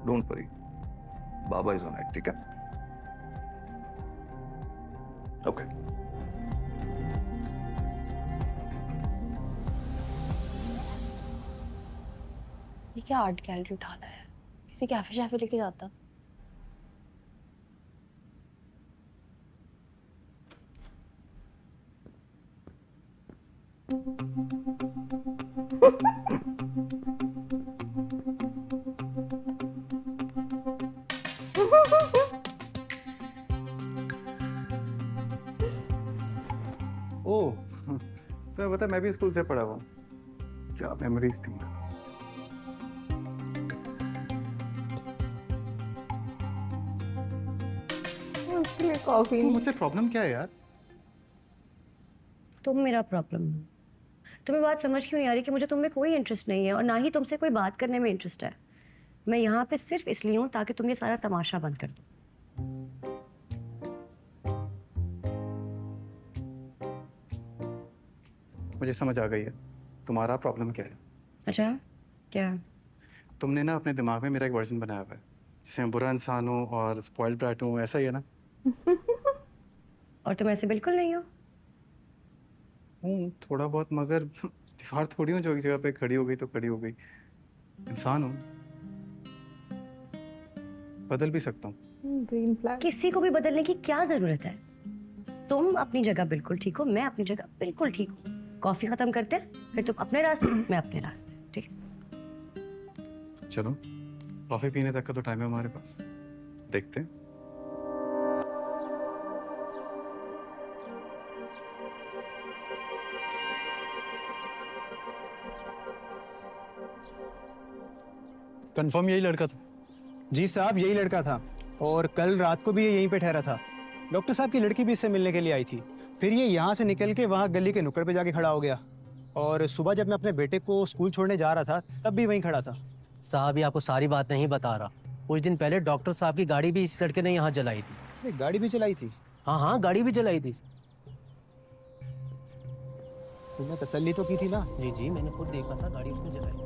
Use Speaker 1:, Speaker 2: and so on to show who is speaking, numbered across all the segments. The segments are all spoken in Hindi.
Speaker 1: Don't worry, Baba is on it, ठीक है? ओके।
Speaker 2: ये क्या 8 कैलोरी उठा लाया है? किसी कैफे शैफे लेके जाता।
Speaker 1: ओह सर, बता, मैं भी स्कूल से पढ़ा हुआ, क्या मेमोरीज थी।
Speaker 3: उसके लिए कॉफी
Speaker 1: तो मुझसे प्रॉब्लम क्या है यार?
Speaker 2: तुम मेरा प्रॉब्लम हो। तुम्हें बात समझ क्यों नहीं आ रही कि मुझे तुम में कोई इंटरेस्ट नहीं है और ना ही तुमसे कोई बात करने में इंटरेस्ट है। मैं यहाँ पे सिर्फ इसलिए हूँ ताकि तुम ये सारा तमाशा बंद कर दो।
Speaker 1: मुझे समझ आ गई है तुम्हारा प्रॉब्लम क्या है।
Speaker 2: अच्छा, क्या?
Speaker 1: तुमने ना अपने दिमाग में मेरा एक वर्जन बनाया हुआ है, जिसे मैं बुरा इंसान हूँ और स्पॉइल्ड ब्रैट हूँ, ऐसा ही है ना?
Speaker 2: और तुम ऐसे बिल्कुल नहीं हो।
Speaker 1: हूँ थोड़ा बहुत, मगर दीवार थोड़ी हूँ जो एक जगह पे खड़ी हो गई तो खड़ी हो गई। इंसान हूँ, बदल भी सकता हूँ।
Speaker 3: Green flag.
Speaker 2: किसी को भी बदलने की क्या जरूरत है? तुम अपनी जगह बिल्कुल ठीक हो, मैं अपनी जगह बिल्कुल ठीक हूँ। कॉफी खत्म करते हैं, फिर तुम अपने रास्ते, मैं अपने रास्ते, ठीक है?
Speaker 1: चलो, कॉफी पीने तक का तो टाइम है हमारे पास, देखते हैं।
Speaker 4: कंफर्म यही लड़का था?
Speaker 5: जी साहब, यही लड़का था और कल रात को भी ये यहीं पे ठहरा था। डॉक्टर साहब की लड़की भी इससे मिलने के लिए आई थी। फिर ये यहाँ से निकल के वहाँ गली के नुक्कड़ पे जाके खड़ा हो गया और सुबह जब मैं अपने बेटे को स्कूल छोड़ने जा रहा था तब भी वहीं खड़ा था।
Speaker 6: साहब ये आपको सारी बात नहीं बता रहा। कुछ दिन पहले डॉक्टर साहब की गाड़ी भी इस लड़के ने यहाँ जलाई थी।
Speaker 5: ये गाड़ी भी चलाई थी?
Speaker 6: हाँ हाँ, गाड़ी भी जलाई थी।
Speaker 5: तुमने तसल्ली तो की थी ना?
Speaker 6: जी जी, मैंने खुद देखा था, गाड़ी उसने जलाई थी।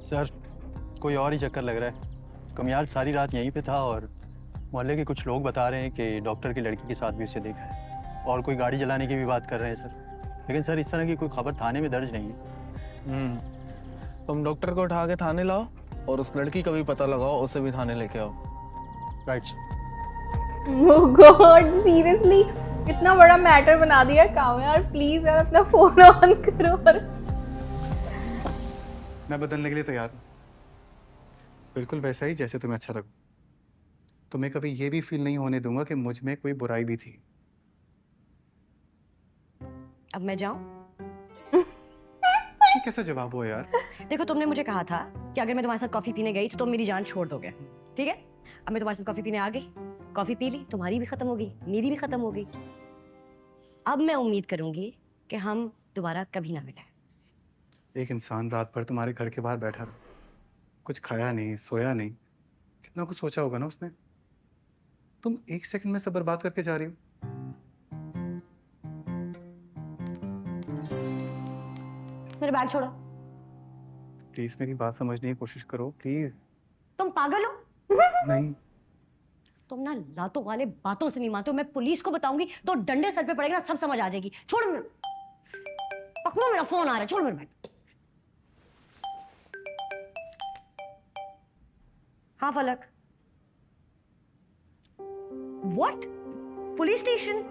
Speaker 4: सर, कोई और ही चक्कर लग रहा है। कमियाल सारी रात यहीं पे था और मोहल्ले के कुछ लोग बता रहे हैं कि डॉक्टर की लड़की के साथ भी उसे देखा है और कोई गाड़ी जलाने की भी बात कर रहे हैं सर। लेकिन सर, इस तरह की कोई खबर थाने में दर्ज नहीं है।
Speaker 7: तुम डॉक्टर को उठा के थाने लाओ और उस लड़की का भी पता लगाओ, उसे भी थाने लेके आओ।
Speaker 4: Right sir.
Speaker 3: Oh god, seriously इतना बड़ा मैटर बना दिया काम यार। प्लीज यार अपना फोन ऑन करो। और
Speaker 1: मैं बदलने के लिए तैयार हूँ, बिल्कुल वैसा ही जैसे तुम्हें अच्छा लगे। तुम्हें कभी ये भी फील नहीं होने दूंगा कि मुझ में कोई बुराई भी थी।
Speaker 2: अब मैं जाऊं?
Speaker 1: ये कैसा जवाब हुआ यार?
Speaker 2: देखो, तुमने मुझे कहा था कि अगर मैं तुम्हारे साथ कॉफी पीने गई तो तुम मेरी जान छोड़ दोगे, ठीक है? अब मैं तुम्हारे साथ कॉफी पीने आ गई, कॉफी पी ली, तुम्हारी भी खत्म हो गई, मेरी भी खत्म हो गई। अब मैं उम्मीद करूंगी कि हम दोबारा कभी ना मिलें।
Speaker 1: एक इंसान रात भर तुम्हारे घर के बाहर बैठा रहा, कुछ खाया नहीं, सोया नहीं, कितना कुछ सोचा होगा ना उसने। तुम 1 सेकंड में सब बर्बाद करके जा रही हो।
Speaker 2: मेरा बैग छोड़ो।
Speaker 1: प्लीज मेरी बात समझने की कोशिश करो, प्लीज।
Speaker 2: तुम पागल हो?
Speaker 1: नहीं,
Speaker 2: तुम ना लातों वाले बातों से नहीं मानते हो। मैं पुलिस को बताऊंगी तो डंडे सर पे पड़ेगा ना, सब समझ आ जाएगी। छोड़ पकड़ो, मेरा फोन आ रहा है, छोड़ मेरा बैग। हाँ फलक। व्हाट? Police station?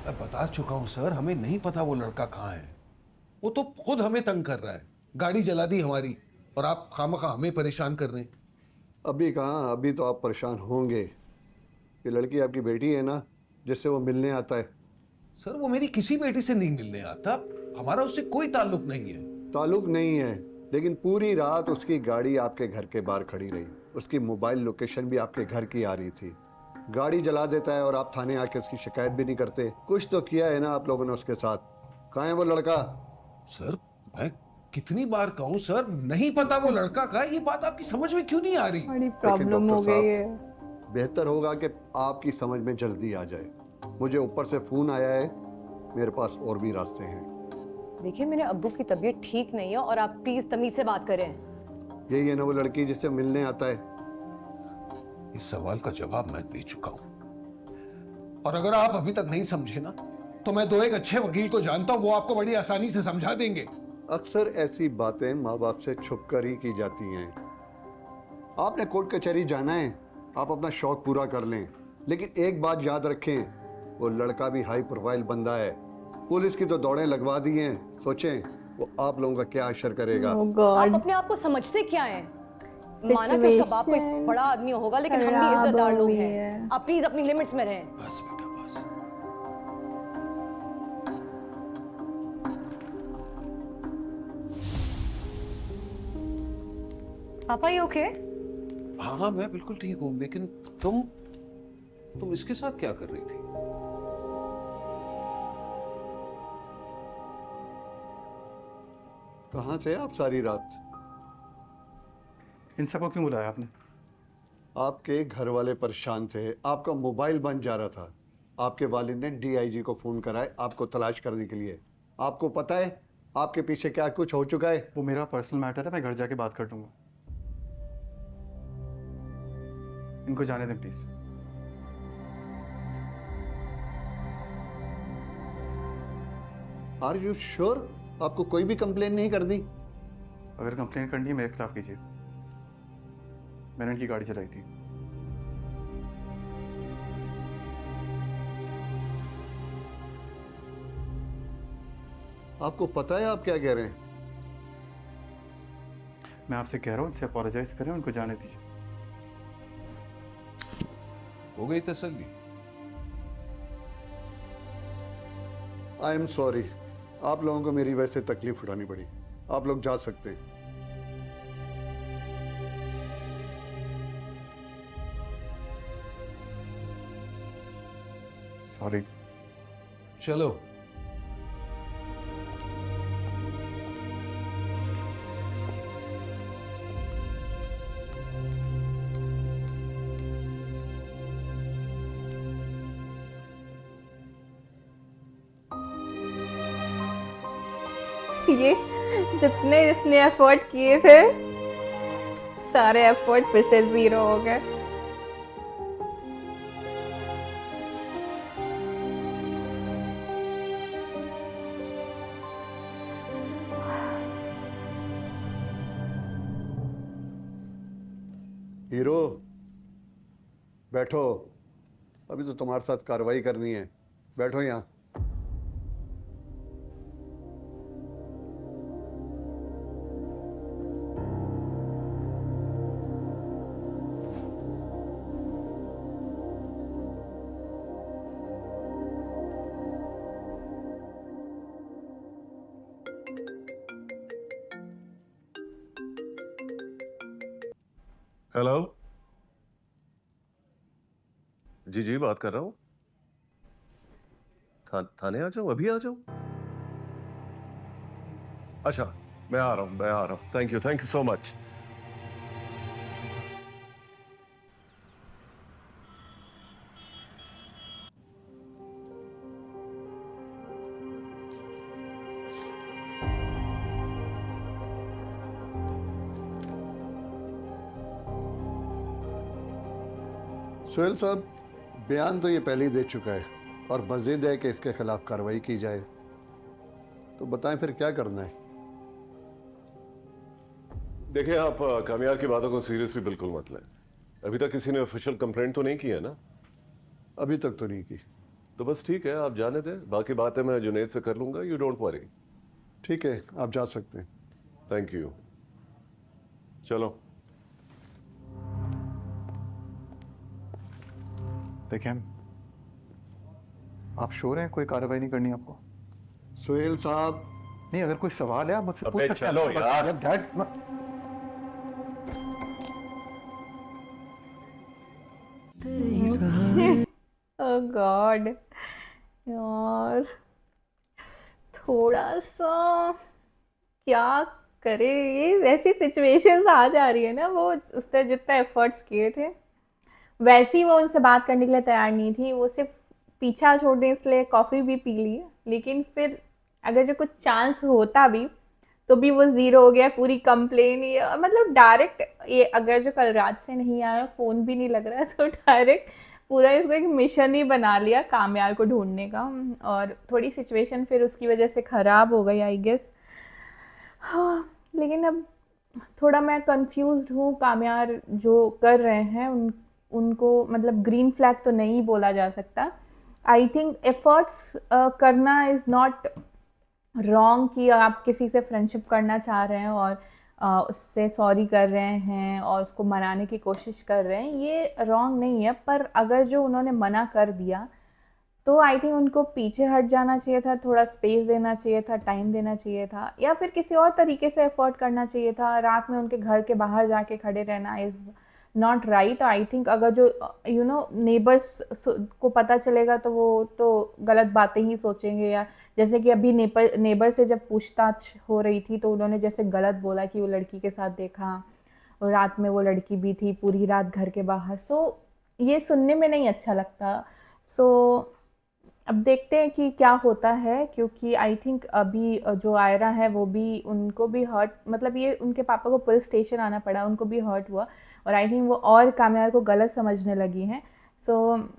Speaker 8: मैं बता चुका हूं सर, हमें नहीं पता वो लड़का कहाँ है। वो तो खुद हमें तंग कर रहा है, गाड़ी जला दी हमारी और आप खामखा हमें परेशान कर रहे हैं।
Speaker 9: अभी कहाँ, अभी तो आप परेशान होंगे। ये लड़की आपकी बेटी है ना, जिससे वो मिलने आता है।
Speaker 8: सर वो मेरी किसी बेटी से नहीं मिलने आता, हमारा उससे कोई ताल्लुक नहीं है।
Speaker 9: ताल्लुक नहीं है, लेकिन पूरी रात उसकी गाड़ी आपके घर के बाहर खड़ी रही। उसकी मोबाइल लोकेशन भी आपके घर की आ रही थी। गाड़ी जला देता है और आप थाने आके उसकी शिकायत भी नहीं करते। कुछ तो किया है ना आप लोगों ने उसके साथ। कहाँ है वो लड़का?
Speaker 8: सर मैं कितनी बार कहूँ सर, नहीं पता वो लड़का का, ये बात आपकी समझ में क्यों नहीं आ रही?
Speaker 3: बड़ी प्रॉब्लम हो गई है।
Speaker 9: बेहतर होगा कि आपकी समझ में जल्दी आ जाए। मुझे ऊपर से फ़ोन आया है, मेरे पास और भी रास्ते हैं।
Speaker 10: देखिए मेरे अब्बू की तबीयत ठीक नहीं है और आप प्लीज तमीज से बात करें।
Speaker 9: यही है ना वो लड़की जिससे मिलने आता है?
Speaker 8: इस सवाल का जवाब मैं दे चुका हूं, और अगर आप अभी तक नहीं समझे ना, तो मैं दो एक अच्छे वकील को जानता हूं, वो आपको बड़ी आसानी से समझा देंगे।
Speaker 9: अक्सर ऐसी बातें माँ बाप से छुप कर ही की जाती हैं। आपने कोर्ट कचहरी जाना है, आप अपना शौक पूरा कर लें, लेकिन एक बात याद रखें, वो लड़का भी हाई प्रोफाइल बंदा है। पुलिस की तो दौड़ें लगवा दी हैं, सोचें वो आप लोगों का क्या असर करेगा।
Speaker 3: Oh God.
Speaker 10: आप अपने आप को समझते क्या हैं? माना कि उसका बाप कोई बड़ा आदमी होगा, लेकिन हम भी इज्जतदार लोग हैं। आप प्लीज अपनी लिमिट्स में रहें।
Speaker 8: बस बेटा बस।
Speaker 2: पापा ये ओके?
Speaker 8: हाँ हाँ मैं बिल्कुल ठीक हूँ, लेकिन तुम इसके साथ क्या कर रही थी?
Speaker 9: कहाँ थे आप सारी रात?
Speaker 1: इन सबको क्यों बुलाया आपने?
Speaker 9: आपके घर वाले परेशान थे, आपका मोबाइल बंद जा रहा था। आपके वालिद ने डीआईजी को फोन करा है आपको तलाश करने के लिए। आपको पता है आपके पीछे क्या कुछ हो चुका है?
Speaker 1: वो मेरा पर्सनल मैटर है, मैं घर जाके बात कर लूंगा। इनको जाने दें प्लीज।
Speaker 9: Are you sure? आपको कोई भी कंप्लेन नहीं कर दी?
Speaker 1: अगर कंप्लेन करनी है मेरे खिलाफ कीजिए, मैंने इनकी गाड़ी चलाई थी।
Speaker 9: आपको पता है आप क्या कह रहे हैं?
Speaker 1: मैं आपसे कह रहा हूँ इनसे अपोलोजाइज करें, उनको जाने दीजिए।
Speaker 8: हो गई तसल्ली?
Speaker 9: आई एम सॉरी, आप लोगों को मेरी वजह से तकलीफ उठानी पड़ी। आप लोग जा सकते हैं।
Speaker 1: सॉरी।
Speaker 8: चलो।
Speaker 3: ये जितने इसने एफर्ट किए थे, सारे एफर्ट फिर से जीरो हो गए।
Speaker 9: हीरो बैठो, अभी तो तुम्हारे साथ कार्रवाई करनी है। बैठो यहाँ।
Speaker 11: हेलो जी जी बात कर रहा हूँ। थाने आ जाऊँ? अभी आ जाऊँ? अच्छा मैं आ रहा हूँ। Thank you so much.
Speaker 9: Sohail साहब, बयान तो ये पहले ही दे चुका है और मजीद है कि इसके खिलाफ कार्रवाई की जाए। तो बताएं फिर क्या करना है?
Speaker 11: देखिए आप कामयार की बातों को सीरियसली बिल्कुल मत लें। अभी तक किसी ने ऑफिशियल कंप्लेंट तो नहीं की है ना?
Speaker 9: अभी तक तो नहीं की।
Speaker 11: तो बस ठीक है, आप जाने दें, बाकी बातें मैं जुनेद से कर लूंगा। You don't worry.
Speaker 9: ठीक है, आप जा सकते हैं।
Speaker 11: Thank you. चलो।
Speaker 1: देखें, आप श्योर हैं कोई कार्रवाई नहीं करनी आपको?
Speaker 9: सोहेल साहब,
Speaker 1: नहीं, अगर कोई सवाल है आप मुझसे पूछ
Speaker 11: अबे
Speaker 1: सकते हैं।
Speaker 11: चलो यार।
Speaker 1: डैड
Speaker 3: ओह गॉड यार, थोड़ा सा क्या करे। ये ऐसी सिचुएशंस आ जा रही है ना, वो उसने जितना एफर्ट्स किए थे वैसे ही वो उनसे बात करने के लिए तैयार नहीं थी, वो सिर्फ पीछा छोड़ दें इसलिए कॉफ़ी भी पी ली। लेकिन फिर अगर जो कुछ चांस होता भी तो भी वो ज़ीरो हो गया। पूरी कंप्लेन ही मतलब डायरेक्ट, ये अगर जो कल रात से नहीं आया, फ़ोन भी नहीं लग रहा, तो डायरेक्ट पूरा इसको एक मिशन ही बना लिया कामयार को ढूंढने का। और थोड़ी सिचुएशन फिर उसकी वजह से ख़राब हो गई आई गेस। हाँ, लेकिन अब थोड़ा मैं कंफ्यूज्ड हूँ। कामयार जो कर रहे हैं उनको मतलब ग्रीन फ्लैग तो नहीं बोला जा सकता। आई थिंक एफर्ट्स करना इज़ नॉट रॉन्ग कि आप किसी से फ्रेंडशिप करना चाह रहे हैं और उससे सॉरी कर रहे हैं और उसको मनाने की कोशिश कर रहे हैं, ये रॉन्ग नहीं है। पर अगर जो उन्होंने मना कर दिया तो आई थिंक उनको पीछे हट जाना चाहिए था, थोड़ा स्पेस देना चाहिए था, टाइम देना चाहिए था, या फिर किसी और तरीके से एफर्ट करना चाहिए था। रात में उनके घर के बाहर जाके खड़े रहना is not right. I think अगर जो नेबर्स को पता चलेगा तो वो तो गलत बातें ही सोचेंगे। या जैसे कि अभी नेबर से जब पूछताछ हो रही थी तो उन्होंने जैसे गलत बोला कि वो लड़की के साथ देखा और रात में वो लड़की भी थी पूरी रात घर के बाहर। सो ये सुनने में नहीं अच्छा लगता। सो अब देखते हैं कि क्या होता है, क्योंकि आई थिंक अभी जो आयरा है वो भी, उनको भी हर्ट, मतलब ये उनके पापा को पुलिस स्टेशन आना पड़ा, उनको भी हर्ट हुआ और आई थिंक वो और कामयार को गलत समझने लगी हैं। सो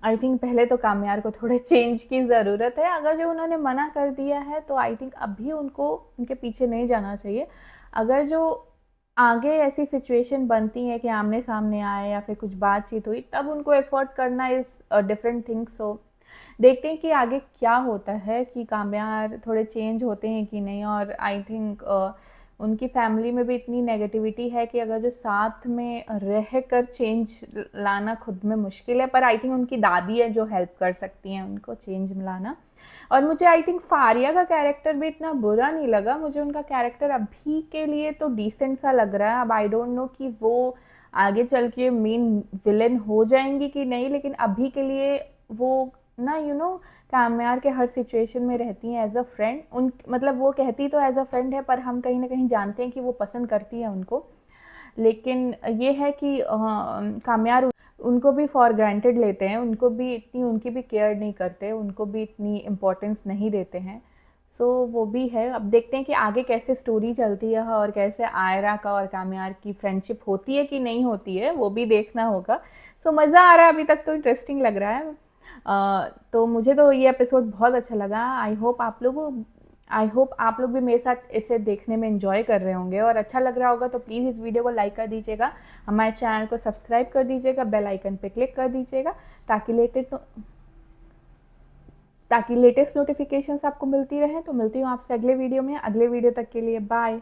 Speaker 3: आई थिंक पहले तो कामयार को थोड़े चेंज की ज़रूरत है। अगर जो उन्होंने मना कर दिया है तो आई थिंक अभी उनको उनके पीछे नहीं जाना चाहिए। अगर जो आगे ऐसी सिचुएशन बनती है कि आमने सामने आए या फिर कुछ बातचीत हुई, तब उनको एफर्ट करना इज़ डिफरेंट थिंग। सो देखते हैं कि आगे क्या होता है, कि कामयार थोड़े चेंज होते हैं कि नहीं। और आई थिंक उनकी फैमिली में भी इतनी नेगेटिविटी है कि अगर जो साथ में रह कर चेंज लाना खुद में मुश्किल है, पर आई थिंक उनकी दादी है जो हेल्प कर सकती हैं उनको चेंज लाना। और मुझे आई थिंक फारिया का कैरेक्टर भी इतना बुरा नहीं लगा। मुझे उनका कैरेक्टर अभी के लिए तो डिसेंट सा लग रहा है। अब आई डोंट नो कि वो आगे चल के मेन विलेन हो जाएंगी कि नहीं, लेकिन अभी के लिए वो ना कामयार के हर सिचुएशन में रहती हैं एज अ फ्रेंड। उन मतलब वो कहती तो एज अ फ्रेंड है, पर हम कहीं ना कहीं जानते हैं कि वो पसंद करती है उनको। लेकिन ये है कि कामयार उनको भी फॉर ग्रांटेड लेते हैं, उनको भी इतनी उनकी भी केयर नहीं करते, उनको भी इतनी इम्पोर्टेंस नहीं देते हैं। सो वो भी है। अब देखते हैं कि आगे कैसे स्टोरी चलती है और कैसे आयरा का और कामयार की फ्रेंडशिप होती है कि नहीं होती है, वो भी देखना होगा। सो मज़ा आ रहा है, अभी तक तो इंटरेस्टिंग लग रहा है। तो मुझे तो ये एपिसोड बहुत अच्छा लगा। आई होप आप लोग भी मेरे साथ इसे देखने में एंजॉय कर रहे होंगे और अच्छा लग रहा होगा। तो प्लीज़ इस वीडियो को लाइक कर दीजिएगा, हमारे चैनल को सब्सक्राइब कर दीजिएगा, बेल आइकन पे क्लिक कर दीजिएगा ताकि लेटेस्ट नोटिफिकेशंस आपको मिलती रहें। तो मिलती हूँ आपसे अगले वीडियो में। अगले वीडियो तक के लिए बाय।